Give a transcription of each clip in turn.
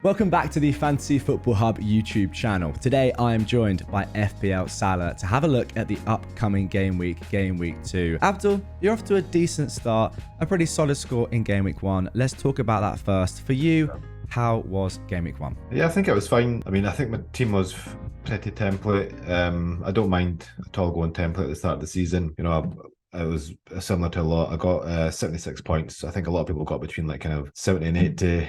Welcome back to the Fantasy Football Hub YouTube channel. Today I am joined by FPL Salah to have a look at the upcoming game week 2. Abdul, you're off to a decent start, a pretty solid score in game week 1. Let's talk about that first. For you, how was game week 1? Yeah, I think it was fine. I mean, I think my team was pretty template. I don't mind at all going template at the start of the season. You know, it was similar to a lot. I got 76 points. I think a lot of people got between like kind of 70 and 80.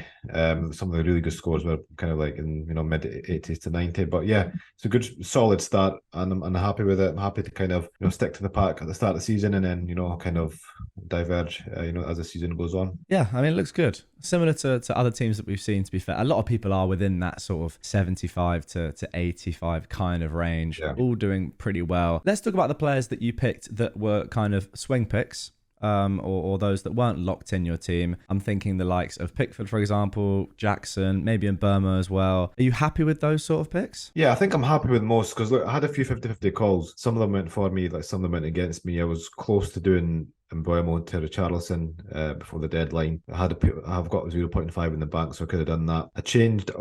Some of the really good scores were kind of like in, you know, mid 80s to 90. But yeah, it's a good solid start, and I'm happy with it. I'm happy to kind of, you know, stick to the pack at the start of the season and then, you know, kind of diverge, you know, as the season goes on. Yeah, I mean, it looks good. Similar to other teams that we've seen, to be fair. A lot of people are within that sort of 75 to 85 kind of range, all doing pretty well. Let's talk about the players that you picked that were kind of swing picks. Or those that weren't locked in your team. I'm thinking the likes of Pickford, for example, Jackson, maybe in Burma as well. Are you happy with those sort of picks? Yeah, I think I'm happy with most because look, I had a few 50-50 calls. Some of them went for me, like some of them went against me. I was close to doing Mbuemo to Richarlison before the deadline. I've got 0.5 in the bank, so I could have done that. I changed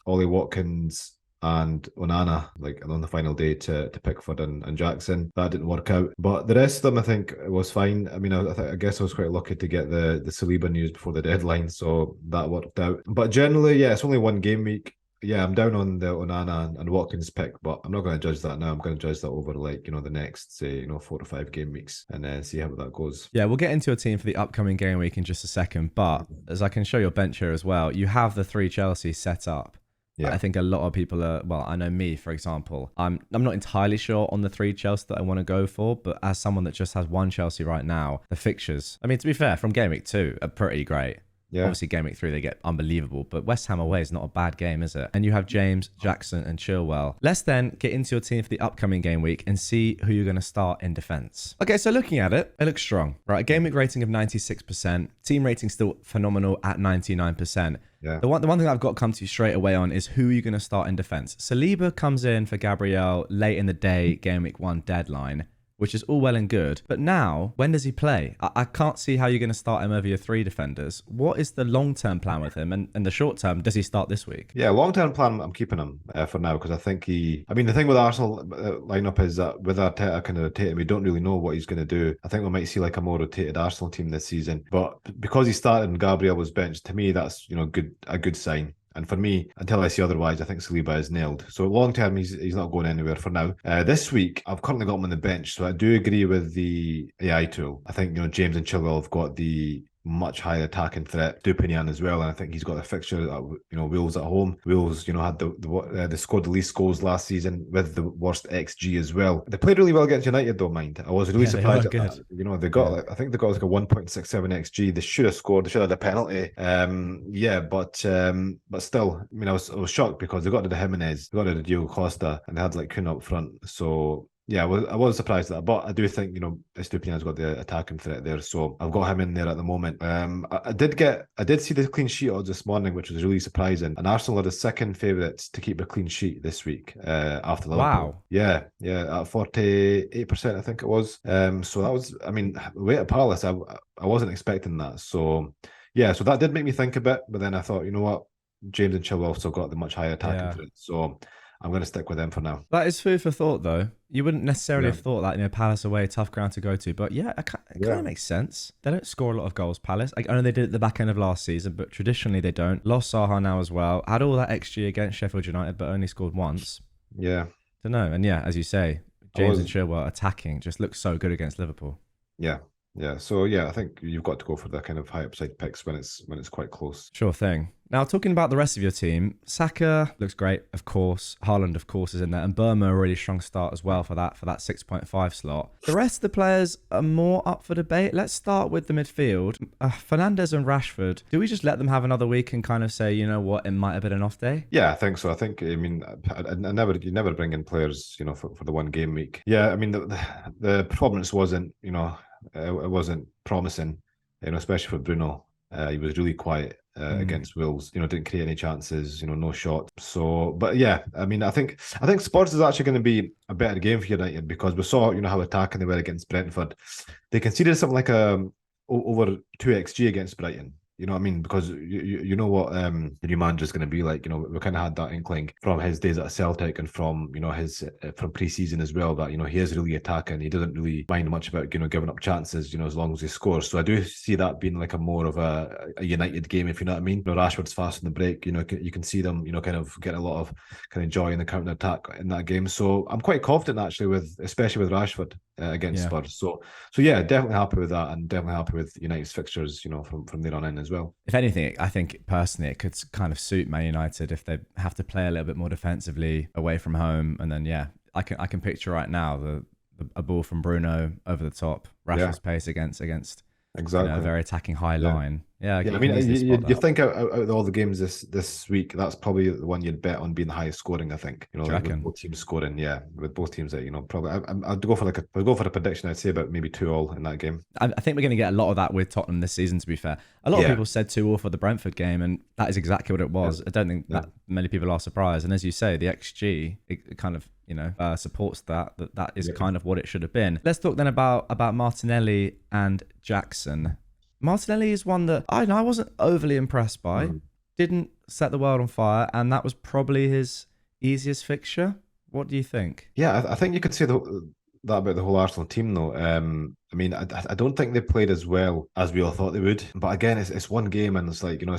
Ollie Watkins and Onana like on the final day to Pickford and Jackson. That didn't work out, but the rest of them I think was fine. I mean, I guess I was quite lucky to get the Saliba news before the deadline, so that worked out. But generally, yeah, it's only one game week. Yeah, I'm down on the Onana and Watkins pick, but I'm not going to judge that now. I'm going to judge that over like, you know, the next, say, you know, 4 to 5 game weeks and then see how that goes. Yeah, we'll get into a team for the upcoming game week in just a second, but as I can show your bench here as well, you have the 3 Chelsea set up. Yeah. I think a lot of people are, well, I know me, for example, I'm not entirely sure on the 3 Chelsea that I want to go for, but as someone that just has 1 Chelsea right now, the fixtures, I mean, to be fair, from game week 2 are pretty great. Yeah. Obviously, game week 3, they get unbelievable, but West Ham away is not a bad game, is it? And you have James, Jackson, and Chilwell. Let's then get into your team for the upcoming game week and see who you're going to start in defense. Okay, so looking at it, it looks strong, right? A game week rating of 96%, team rating still phenomenal at 99%. Yeah. The one thing that I've got to come to you straight away on is who are you going to start in defense? Saliba comes in for Gabriel late in the day, game week 1 deadline, which is all well and good. But now, when does he play? I can't see how you're going to start him over your 3 defenders. What is the long-term plan with him? And the short-term, does he start this week? Yeah, long-term plan, I'm keeping him for now because I think I mean, the thing with Arsenal lineup is that with Arteta kind of rotating, we don't really know what he's going to do. I think we might see like a more rotated Arsenal team this season. But because he started and Gabriel was benched, to me, that's, you know, a good sign. And for me, until I see otherwise, I think Saliba is nailed. So long term, he's not going anywhere for now. This week, I've currently got him on the bench. So I do agree with the AI tool. I think, you know, James and Chilwell have got the much higher attacking threat. Dupinian as well, and I think he's got a fixture. You know, Wolves at home. Wolves, you know, had they scored the least goals last season with the worst XG as well. They played really well against United, though. Mind, I was really surprised at that. You know, they got like, I think they got like a 1.67 XG. They should have scored. They should have had a penalty. Yeah, but still, I mean, I was shocked because they got to the Jimenez, they got to the Diogo Costa, and they had like Kun up front. So yeah, I was surprised at that, but I do think, you know, Estupinian's got the attacking threat there, so I've got him in there at the moment. I did see the clean sheet odds this morning, which was really surprising, and Arsenal are the second favourites to keep a clean sheet this week after Liverpool. Wow. Yeah, at 48%, I think it was. So that was, I mean, away at Palace, I wasn't expecting that. So yeah, so that did make me think a bit, but then I thought, you know what, James and Chilwell also got the much higher attacking threat, so I'm going to stick with them for now. That is food for thought, though. You wouldn't necessarily have thought that, you know, Palace away, tough ground to go to. But yeah, it kind of makes sense. They don't score a lot of goals, Palace. I know they did at the back end of last season, but traditionally they don't. Lost Saha now as well. Had all that XG against Sheffield United, but only scored once. Yeah. Don't know. And yeah, as you say, James and Chilwell attacking just looks so good against Liverpool. Yeah. So yeah, I think you've got to go for the kind of high upside picks when it's quite close. Sure thing. Now, talking about the rest of your team, Saka looks great, of course. Haaland, of course, is in there. And Burma, a really strong start as well for that 6.5 slot. The rest of the players are more up for debate. Let's start with the midfield. Fernandes and Rashford. Do we just let them have another week and kind of say, you know what, it might have been an off day? Yeah, I think so. I mean, you never bring in players, you know, for the one game week. Yeah, I mean, the performance wasn't, you know, it wasn't promising, you know, especially for Bruno. He was really quiet against Wolves. You know, didn't create any chances. You know, no shot. So, but yeah, I mean, I think Spurs is actually going to be a better game for United because we saw, you know, how attacking they were against Brentford. They conceded something like over 2 XG against Brighton. You know what I mean? Because you know what the new manager's going to be like. You know, we kind of had that inkling from his days at Celtic and from, you know, his from pre-season as well, that, you know, he is really attacking. He doesn't really mind much about, you know, giving up chances, you know, as long as he scores. So I do see that being like a more of a United game, if you know what I mean. You know, Rashford's fast on the break. You know, you can see them, you know, kind of get a lot of kind of joy in the counter attack in that game. So I'm quite confident actually with, especially with Rashford against Yeah. Spurs. So yeah, definitely happy with that, and definitely happy with United's fixtures, you know, from there on in as well. If anything, I think personally it could kind of suit Man United if they have to play a little bit more defensively away from home, and then I can picture right now a ball from Bruno over the top, Rashford's pace against Exactly. a very attacking high line. Yeah, I you mean, can easily spot you that. think out of all the games this week, that's probably the one you'd bet on being the highest scoring. I think, you know, Do you like with reckon? both teams scoring. Yeah, with both teams that, you know, probably I'd go for I'd go for a prediction. I'd say about maybe 2-2 in that game. I think we're going to get a lot of that with Tottenham this season, to be fair. A lot of Yeah, people said 2-2 for the Brentford game, and that is exactly what it yeah, was. I don't think yeah. that many people are surprised. And as you say, the XG, it kind of, supports that is Yeah. kind of what it should have been. Let's talk then about Martinelli and Jackson. Martinelli is one that I wasn't overly impressed by. Mhm. Didn't set the world on fire, and that was probably his easiest fixture. What do you think? Yeah, I think you could say that about the whole Arsenal team, though. I mean, I don't think they played as well as we all thought they would. But again, it's one game, and it's like, you know,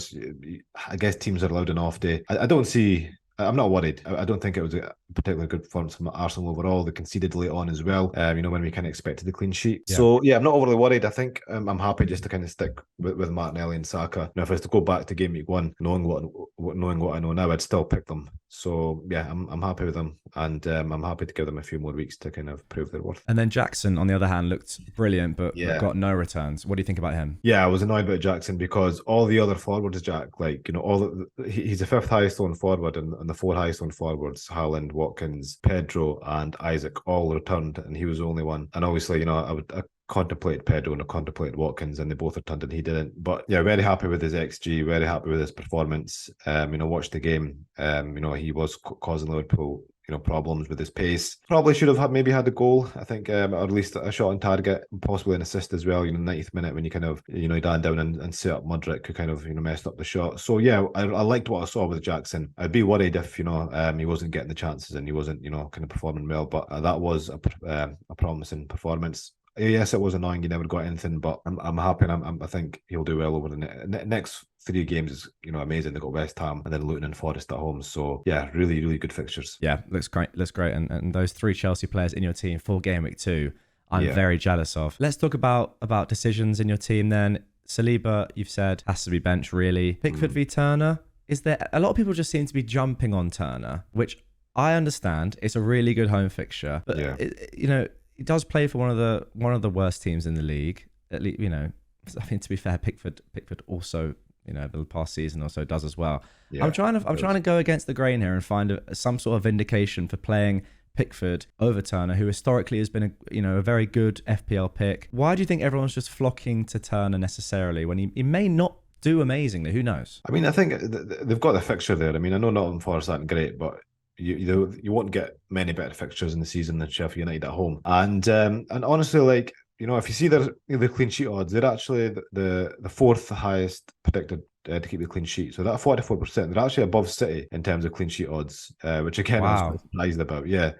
I guess teams are allowed an off day. I don't see. I'm not worried. I don't think it was a particularly good performance from Arsenal overall. They conceded late on as well. You know, when we kind of expected the clean sheet. Yeah. So yeah, I'm not overly worried. I think I'm happy just to kind of stick with Martinelli and Saka. Now, if I was to go back to game week one, knowing what I know now, I'd still pick them. So yeah, I'm happy with them, and I'm happy to give them a few more weeks to kind of prove their worth. And then Jackson, on the other hand, looked brilliant, but Yeah. got no returns. What do you think about him? Yeah, I was annoyed about Jackson because all the other forwards, Jack, like, you know, he's the fifth highest on forward, and the four highest on forwards, Haaland, Watkins, Pedro, and Isaac, all returned, and he was the only one. And obviously, you know, I contemplated Pedro and I contemplated Watkins, and they both returned and he didn't. But yeah, very happy with his XG, very happy with his performance. You know, watched the game. You know, he was causing Liverpool, you know, problems with his pace. Probably should have maybe had a goal, I think, or at least a shot on target, possibly an assist as well. You know, 90th minute when you kind of, you know, Dan down and set up Mudryk, who kind of, you know, messed up the shot. So yeah, I liked what I saw with Jackson. I'd be worried if, you know, he wasn't getting the chances and he wasn't, you know, kind of performing well. But that was a promising performance. Yes, it was annoying. You never got anything, but I'm happy, and I think he'll do well over the next 3 games. Is, you know, amazing. They got West Ham and then Luton and Forest at home. So yeah, really, really good fixtures. Yeah, looks great. Looks great. And those 3 Chelsea players in your team for game week 2, I'm Yeah. very jealous of. Let's talk about decisions in your team then. Saliba, you've said, has to be benched, really. Pickford v Turner. Is there a lot of people just seem to be jumping on Turner, which I understand. It's a really good home fixture, but Yeah. you know, he does play for one of the worst teams in the league. At least, you know, I mean, to be fair, Pickford also, you know, the past season also does as well. Yeah, I'm trying to go against the grain here and find some sort of vindication for playing Pickford over Turner, who historically has been a very good FPL pick. Why do you think everyone's just flocking to Turner necessarily when he may not do amazingly? Who knows? I mean, I think they've got the fixture there. I mean, I know Nottingham Forest aren't great, but you won't get many better fixtures in the season than Sheffield United at home. And honestly, like, you know, if you see their clean sheet odds, they're actually the fourth highest predicted to keep the clean sheet. So that 44%, they're actually above City in terms of clean sheet odds, which again I was Wow. quite surprised about. Yeah.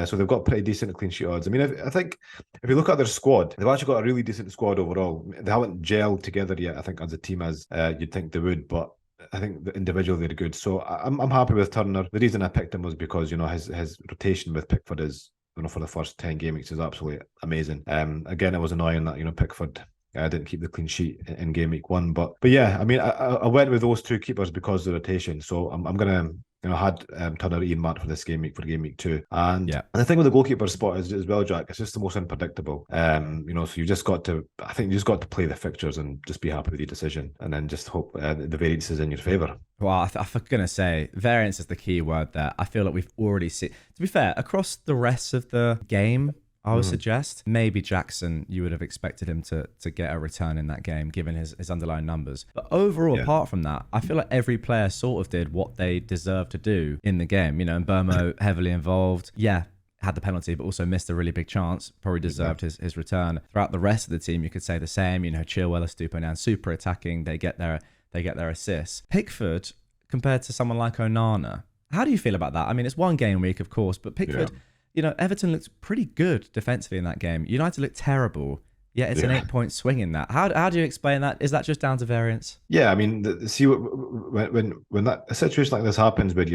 So they've got pretty decent clean sheet odds. I mean, I think if you look at their squad, they've actually got a really decent squad overall. They haven't gelled together yet, I think, as a team as you'd think they would, but I think the individually they're good. So I'm happy with Turner. The reason I picked him was because, you know, his rotation with Pickford is, you know, for the first 10 game weeks is absolutely amazing. Again, it was annoying that, you know, Pickford didn't keep the clean sheet in game week 1, but yeah, I mean, I went with those 2 keepers because of the rotation. So I'm gonna, you know, I had Turner earmarked for this game week for game week 2, and Yeah. the thing with the goalkeeper spot is as well, Jack. It's just the most unpredictable. You know, so you just got to, I think you just got to play the fixtures and just be happy with your decision, and then just hope the variance is in your favour. Well, I'm going to say variance is the key word there. I feel like we've already seen, to be fair, across the rest of the game, I would suggest maybe Jackson, you would have expected him to get a return in that game, given his underlying numbers. But overall, apart from that, I feel like every player sort of did what they deserved to do in the game. You know, and Burmo heavily involved. Yeah, had the penalty, but also missed a really big chance. Probably deserved his return. Throughout the rest of the team, you could say the same. Chilwell, Estupiñán, super attacking. They get their assists. Pickford, compared to someone like Onana, how do you feel about that? I mean, it's one game week, of course, but Pickford, Everton looked pretty good defensively in that game. United looked terrible. Yeah, it's an 8-point swing in that. How do you explain that? Is that just down to variance? Yeah, I mean, when a situation like this happens, where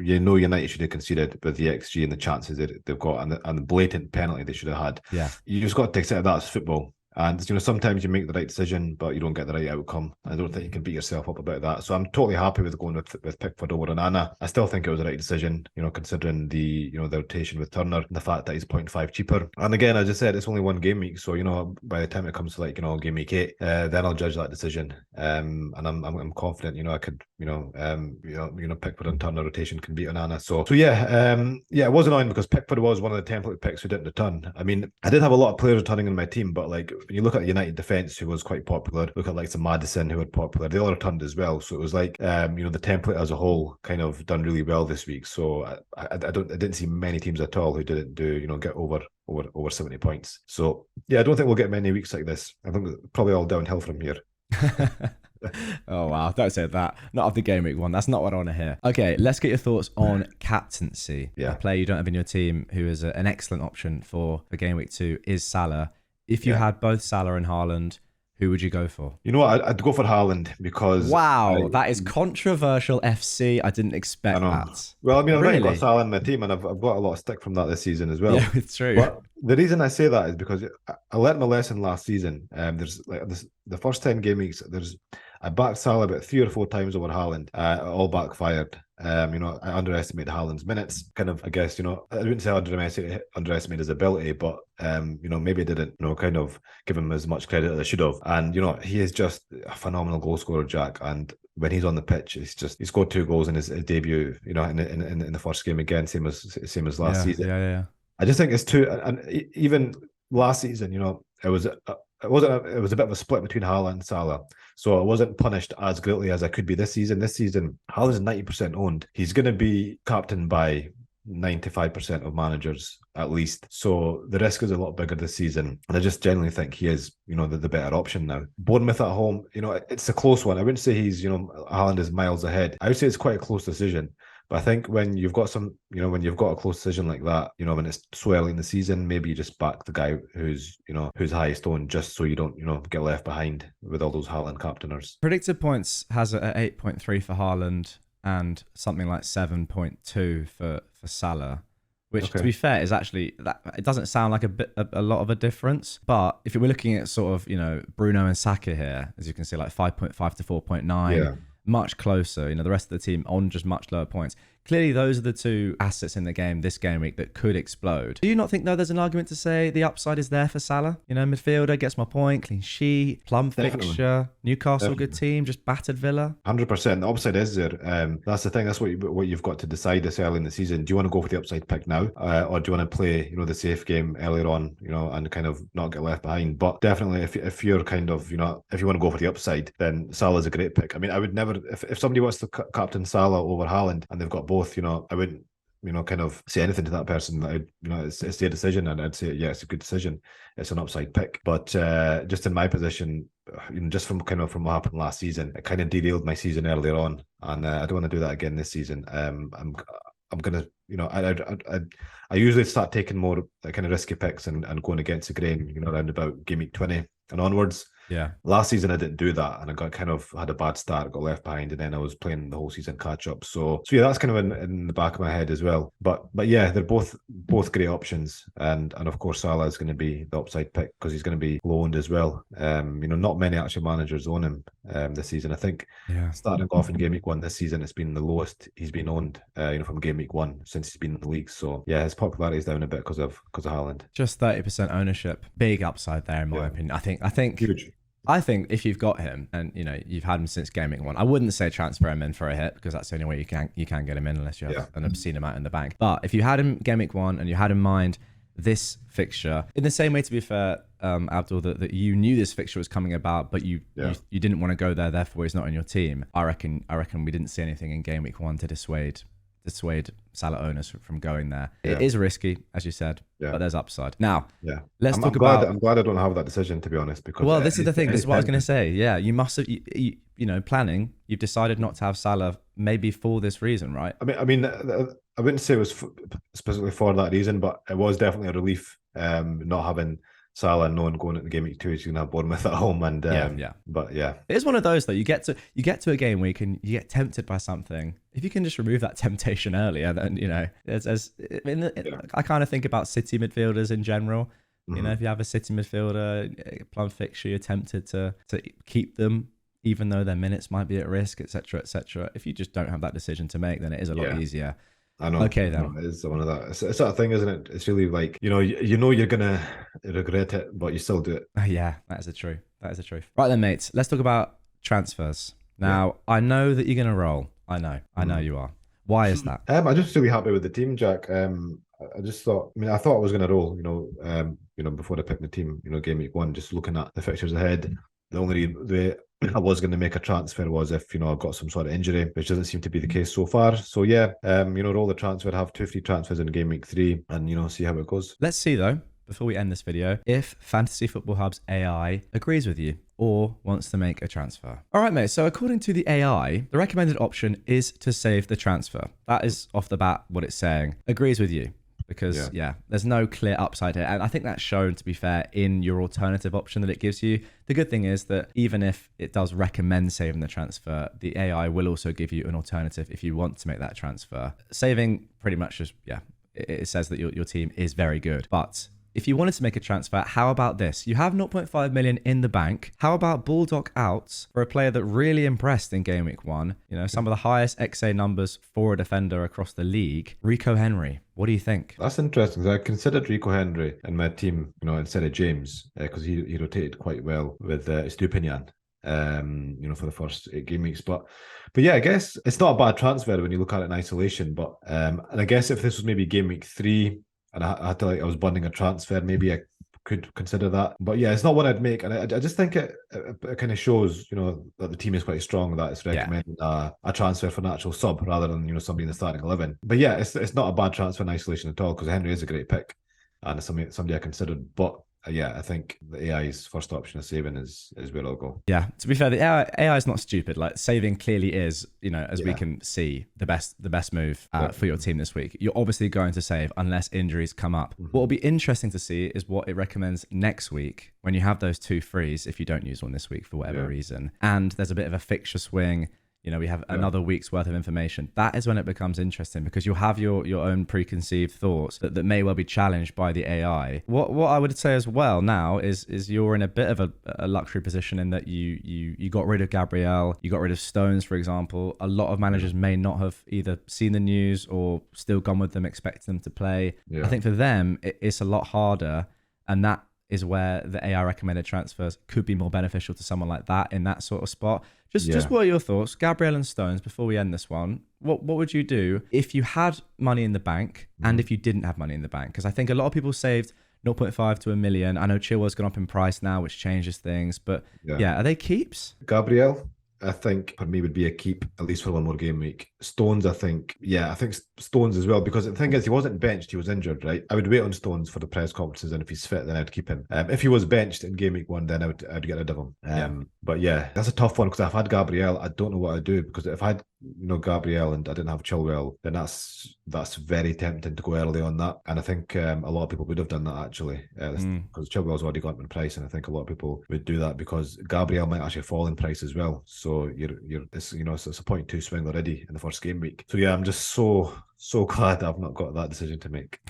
United should have conceded with the XG and the chances that they've got and the blatant penalty they should have had. Yeah, you just got to accept that as football. And sometimes you make the right decision, but you don't get the right outcome. I don't think you can beat yourself up about that. So I'm totally happy with going with Pickford over Onana. I still think it was the right decision, considering the rotation with Turner and the fact that he's 0.5 cheaper. And again, as I said, it's only one game week, so by the time it comes to game week 8, then I'll judge that decision. And I'm confident, I could Pickford and Turner rotation can beat Onana. So it was annoying because Pickford was one of the template picks who didn't return. I mean, I did have a lot of players returning in my team, but when you look at the United defence, who was quite popular, look at some Maddison, who were popular, they all returned as well. So it was the template as a whole kind of done really well this week. So I didn't see many teams at all who didn't get over 70 points. So I don't think we'll get many weeks like this. I think probably all downhill from here. Oh wow, don't say that. Not after game week 1. That's not what I want to hear. Okay, let's get your thoughts on captaincy. A player you don't have in your team who is an excellent option for game week 2 is Salah. If you had both Salah and Haaland, who would you go for? You know what? I'd go for Haaland because... Wow, that is controversial, FC. I didn't expect that. Well, I mean, I've already got Salah in my team, and I've got a lot of stick from that this season as well. Yeah, it's true. But the reason I say that is because I learned my lesson last season. There's the first 10 game weeks, I backed Salah about 3 or 4 times over Haaland. It all backfired. I underestimated Haaland's minutes. Kind of, I guess, I wouldn't say I underestimated his ability, but maybe I didn't, kind of give him as much credit as I should have. And he is just a phenomenal goal scorer, Jack. And when he's on the pitch, he scored 2 goals in his debut. In the first game again, same as last season. Yeah. I just think it's too, and even last season, it was a bit of a split between Haaland and Salah. So I wasn't punished as greatly as I could be this season. This season, Haaland's 90% owned. He's going to be captained by 95% of managers at least. So the risk is a lot bigger this season. And I just genuinely think he is, the better option now. Bournemouth at home, it's a close one. I wouldn't say Haaland is miles ahead. I would say it's quite a close decision. But I think when you've got when you've got a close decision like that, when it's so early in the season, maybe you just back the guy who's highest owned, just so you don't, get left behind with all those Haaland captainers. Predicted points has it at 8.3 for Haaland and something like 7.2 for Salah, which to be fair is actually, that it doesn't sound like a lot of a difference. But if we're looking at sort of, Bruno and Saka here, as you can see, like 5.5 to 4.9. Yeah. Much closer, the rest of the team on just much lower points. Clearly, those are the 2 assets in the game this game week that could explode. Do you not think, though, there's an argument to say the upside is there for Salah? Midfielder, gets my point, clean sheet, plum fixture, Newcastle, good team, just battered Villa. 100%. The upside is there. That's the thing. That's what you've got to decide this early in the season. Do you want to go for the upside pick now, or do you want to play, the safe game earlier on, and kind of not get left behind? But definitely, if you're kind of, if you want to go for the upside, then Salah's a great pick. I mean, I would never, if somebody wants to captain Salah over Haaland and they've got both, I wouldn't, kind of say anything to that person. It's their decision, and I'd say, yeah, it's a good decision. It's an upside pick. But just in my position, just from what happened last season, it kind of derailed my season earlier on, and I don't want to do that again this season. I'm gonna, I usually start taking more kind of risky picks and going against the grain, around about game week 20 and onwards. Yeah. Last season I didn't do that, and I had a bad start, got left behind, and then I was playing the whole season catch up. So yeah, that's kind of in the back of my head as well. But yeah, they're both great options, and of course Salah is going to be the upside pick because he's going to be low owned as well. Not many actual managers own him this season. I think starting off in game week 1 this season, it's been the lowest he's been owned, from game week 1 since he's been in the league. So yeah, his popularity is down a bit because of Haaland. Just 30% ownership, big upside there in my opinion. I think huge. I think if you've got him and you've had him since game week 1, I wouldn't say transfer him in for a hit because that's the only way you can get him in unless you have an obscene amount in the bank. But if you had him game week 1 and you had in mind this fixture, in the same way, to be fair, Abdul, that you knew this fixture was coming about, but you didn't want to go there, therefore he's not in your team. I reckon we didn't see anything in game week 1 to dissuade dissuade Salah owners from going there. It is risky, as you said, but there's upside. Now, let's talk about. I'm glad I don't have that decision, to be honest, because well, this is the thing. This is what I was going to say. Yeah, you must have, you know, planning. You've decided not to have Salah, maybe for this reason, right? I mean, I wouldn't say it was specifically for that reason, but it was definitely a relief not having Salah and no one going into game week 2. He's going to have Bournemouth at home, and but yeah, it is one of those though. You get to a game week and you get tempted by something. If you can just remove that temptation earlier, then you know, I kind of think about City midfielders in general. You know, if you have a City midfielder, plum fixture, you're tempted to keep them, even though their minutes might be at risk, etc., etc. If you just don't have that decision to make, then it is a lot easier. I know. Okay, then. It is one of that. It's that thing, isn't it? It's really like, you know you're gonna regret it, but you still do it. Yeah, that is the truth. That is the truth. Right then, mates. Let's talk about transfers. Now, I know that you're gonna roll. I know you are. Why is that? I'm just really happy with the team, Jack. I just thought. I thought I was gonna roll. Before I picked the team. Game week 1, just looking at the fixtures ahead. The only way I was going to make a transfer was if, I got some sort of injury, which doesn't seem to be the case so far. So roll the transfer, have 2 free transfers in game week 3 and, see how it goes. Let's see though, before we end this video, if Fantasy Football Hub's AI agrees with you or wants to make a transfer. All right, mate. So according to the AI, the recommended option is to save the transfer. That is off the bat what it's saying. Agrees with you. Because, there's no clear upside here. And I think that's shown, to be fair, in your alternative option that it gives you. The good thing is that even if it does recommend saving the transfer, the AI will also give you an alternative if you want to make that transfer. Saving pretty much just, it says that your team is very good. But if you wanted to make a transfer, how about this? You have 0.5 million in the bank. How about Bulldog outs for a player that really impressed in game week 1? Some of the highest XA numbers for a defender across the league. Rico Henry. What do you think? That's interesting. I considered Rico Henry in my team, instead of James, because he rotated quite well with Estupinian, for the first 8 game weeks. But yeah, I guess it's not a bad transfer when you look at it in isolation. But and I guess if this was maybe game week 3, and I had to I was bundling a transfer, maybe I could consider that. But yeah, it's not what I'd make, and I just think it kind of shows that the team is quite strong, that it's recommending a transfer for an actual sub rather than somebody in the starting 11. But yeah, it's not a bad transfer in isolation at all, because Henry is a great pick and it's somebody I considered. But I think the AI's first option of saving is where I'll go. Yeah, to be fair, the AI is not stupid. Like, saving clearly is, as we can see, the best move for your team this week. You're obviously going to save unless injuries come up. What will be interesting to see is what it recommends next week when you have those 2 frees, if you don't use one this week for whatever reason, and there's a bit of a fixture swing. We have another week's worth of information. That is when it becomes interesting, because you'll have your own preconceived thoughts that may well be challenged by the AI. What I would say as well now is you're in a bit of a luxury position in that you got rid of Gabriel, you got rid of Stones, for example. A lot of managers may not have either seen the news or still gone with them, expecting them to play. I think for them, it's a lot harder, and that is where the AI recommended transfers could be more beneficial to someone like that in that sort of spot. Just what are your thoughts? Gabriel and Stones, before we end this one, what would you do if you had money in the bank and if you didn't have money in the bank? Because I think a lot of people saved 0.5 to 1 million. I know Chilwell's gone up in price now, which changes things. But are they keeps? Gabriel, I think for me would be a keep, at least for one more game week. Stones, I think Stones as well, because the thing is, he wasn't benched, he was injured, right? I would wait on Stones for the press conferences, and if he's fit, then I'd keep him. If he was benched in game week 1, then I'd get rid of him. But that's a tough one, because I've had Gabriel. I don't know what I'd do, because if I had Gabriel and I didn't have Chilwell, then that's very tempting to go early on that. And I think a lot of people would have done that, actually, because Chilwell's already gone up in price, and I think a lot of people would do that because Gabriel might actually fall in price as well. So it's a 0.2 swing already in the first game week. So I'm just so glad I've not got that decision to make.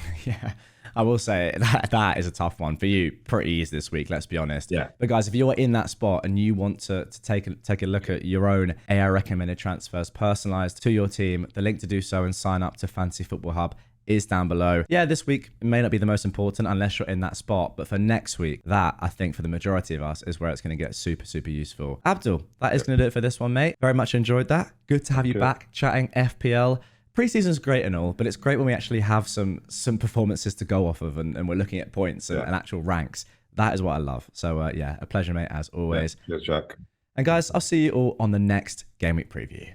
I will say that is a tough one for you. Pretty easy this week, let's be honest. But guys, if you're in that spot and you want to take a look at your own AI recommended transfers personalized to your team, the link to do so and sign up to Fantasy Football Hub is down below. This week may not be the most important unless you're in that spot, but for next week, that I think for the majority of us is where it's going to get super, super useful. Abdul, that is going to do it for this one, mate. Very much enjoyed that. Good to have you back chatting FPL. Preseason's great and all, but it's great when we actually have some performances to go off of and we're looking at points and actual ranks. That is what I love. So a pleasure, mate, as always. Cheers, Jack. And guys, I'll see you all on the next Game Week preview.